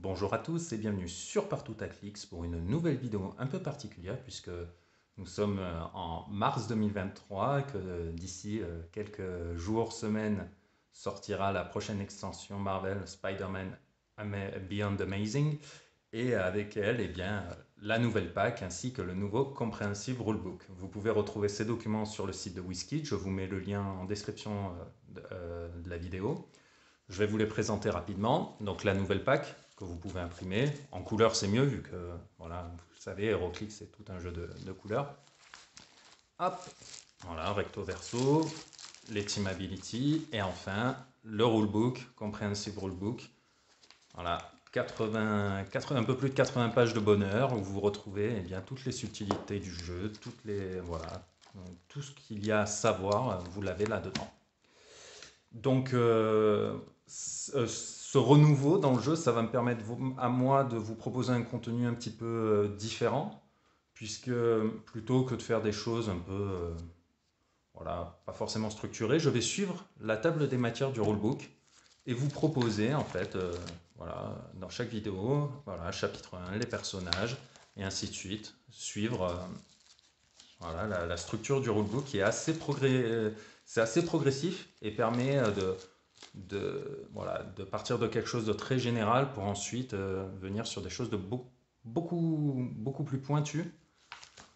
Bonjour à tous et bienvenue sur Partout à Clix pour une nouvelle vidéo un peu particulière puisque nous sommes en mars 2023 et que d'ici quelques jours, semaines, sortira la prochaine extension Marvel Spider-Man Beyond Amazing et avec elle la nouvelle pack ainsi que le nouveau Comprehensive Rulebook. Vous pouvez retrouver ces documents sur le site de WizKids, je vous mets le lien en description de la vidéo. Je vais vous les présenter rapidement. Donc la nouvelle pack que vous pouvez imprimer. En couleur, c'est mieux vu que, voilà, vous savez, HeroClix, c'est tout un jeu de couleurs. Hop, voilà, recto verso, les Team Ability et enfin le rulebook, Comprehensive Rulebook. Voilà, 80, un peu plus de 80 pages de bonheur où vous retrouvez toutes les subtilités du jeu, voilà, tout ce qu'il y a à savoir, vous l'avez là-dedans. Donc, ce renouveau dans le jeu, ça va me permettre à moi de vous proposer un contenu un petit peu différent, puisque plutôt que de faire des choses un peu, voilà, pas forcément structurées, je vais suivre la table des matières du rulebook et vous proposer, en fait, voilà, dans chaque vidéo, voilà, chapitre 1, les personnages, et ainsi de suite, suivre voilà, la structure du rulebook qui est c'est assez progressif et permet voilà, de partir de quelque chose de très général pour ensuite venir sur des choses de beaucoup plus pointues.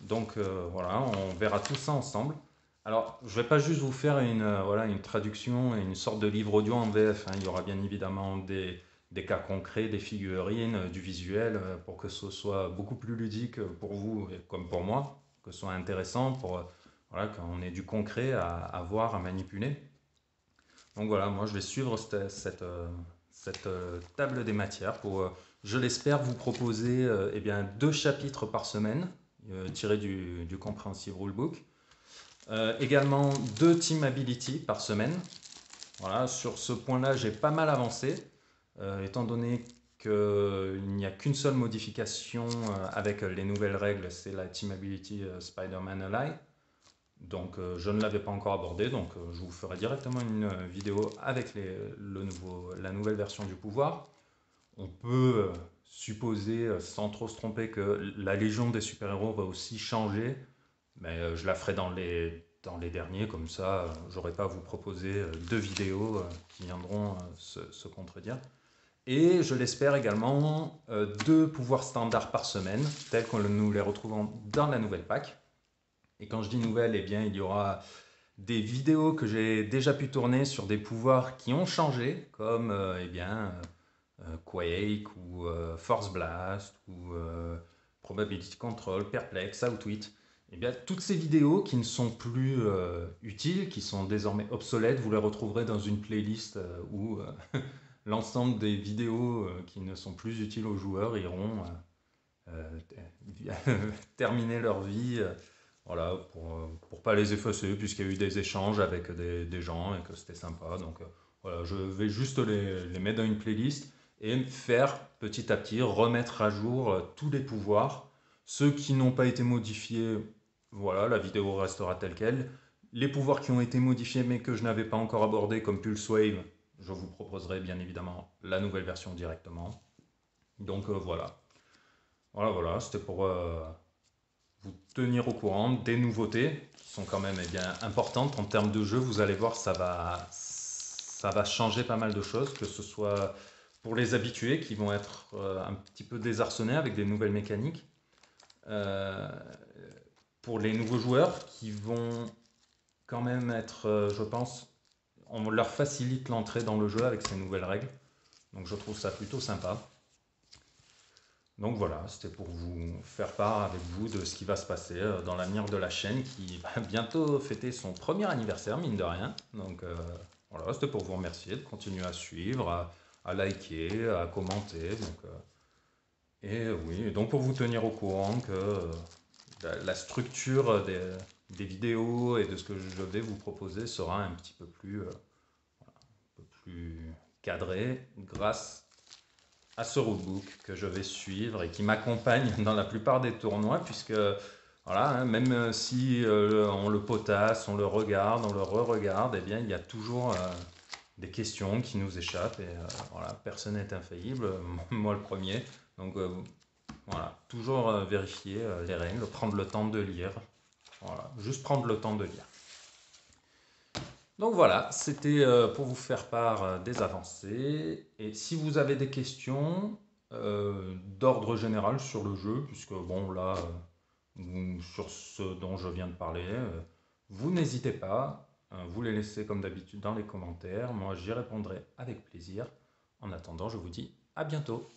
Donc voilà, on verra tout ça ensemble. Alors, je ne vais pas juste vous faire voilà, une traduction et une sorte de livre audio en VF, hein. Il y aura bien évidemment des cas concrets, des figurines, du visuel, pour que ce soit beaucoup plus ludique pour vous et comme pour moi, que ce soit intéressant pour voilà, qu'on ait du concret à voir, à manipuler. Donc voilà, moi je vais suivre cette table des matières pour, je l'espère, vous proposer deux chapitres par semaine tirés du Comprehensive Rulebook. Également deux Team Ability par semaine. Voilà, sur ce point-là, j'ai pas mal avancé, étant donné qu'il n'y a qu'une seule modification avec les nouvelles règles, c'est la Team Ability Spider-Man Ally. Donc je ne l'avais pas encore abordé, donc je vous ferai directement une vidéo avec la nouvelle version du pouvoir. On peut supposer, sans trop se tromper, que la Légion des super-héros va aussi changer, mais je la ferai dans les derniers, comme ça j'aurai pas à vous proposer deux vidéos qui viendront se contredire. Et je l'espère également, deux pouvoirs standards par semaine, tels que nous les retrouvons dans la nouvelle pack. Et quand je dis nouvelle, eh bien, il y aura des vidéos que j'ai déjà pu tourner sur des pouvoirs qui ont changé, comme Quake ou Force Blast ou Probability Control, Perplex, Outwit. Eh bien, toutes ces vidéos qui ne sont plus utiles, qui sont désormais obsolètes, vous les retrouverez dans une playlist où l'ensemble des vidéos qui ne sont plus utiles aux joueurs iront terminer leur vie. Voilà, pour pas les effacer, puisqu'il y a eu des échanges avec des gens et que c'était sympa. Donc voilà, je vais juste les mettre dans une playlist et faire petit à petit, remettre à jour tous les pouvoirs. Ceux qui n'ont pas été modifiés, voilà, la vidéo restera telle quelle. Les pouvoirs qui ont été modifiés mais que je n'avais pas encore abordé, comme Pulse Wave, je vous proposerai bien évidemment la nouvelle version directement. Donc voilà. Voilà, c'était pour vous tenir au courant des nouveautés qui sont quand même importantes en termes de jeu. Vous allez voir, ça va changer pas mal de choses, que ce soit pour les habitués qui vont être un petit peu désarçonnés avec des nouvelles mécaniques, euh, pour les nouveaux joueurs qui vont quand même être, je pense, on leur facilite l'entrée dans le jeu avec ces nouvelles règles. Donc je trouve ça plutôt sympa. Donc voilà, c'était pour vous faire part avec vous de ce qui va se passer dans l'avenir de la chaîne qui va bientôt fêter son premier anniversaire, mine de rien. Donc voilà, c'était pour vous remercier de continuer à suivre, à liker, à commenter. Donc, et oui, donc pour vous tenir au courant que la structure des vidéos et de ce que je vais vous proposer sera un petit peu un peu plus cadrée grâce à ce rulebook que je vais suivre et qui m'accompagne dans la plupart des tournois, puisque voilà, hein, même si on le potasse, on le regarde, on le re-regarde, eh bien il y a toujours des questions qui nous échappent. Et voilà, personne n'est infaillible, moi le premier. Donc voilà, toujours vérifier les règles, prendre le temps de lire. Voilà, juste prendre le temps de lire. Donc voilà, c'était pour vous faire part des avancées. Et si vous avez des questions d'ordre général sur le jeu, puisque bon là, sur ce dont je viens de parler, vous n'hésitez pas, vous les laissez comme d'habitude dans les commentaires. Moi j'y répondrai avec plaisir. En attendant, je vous dis à bientôt.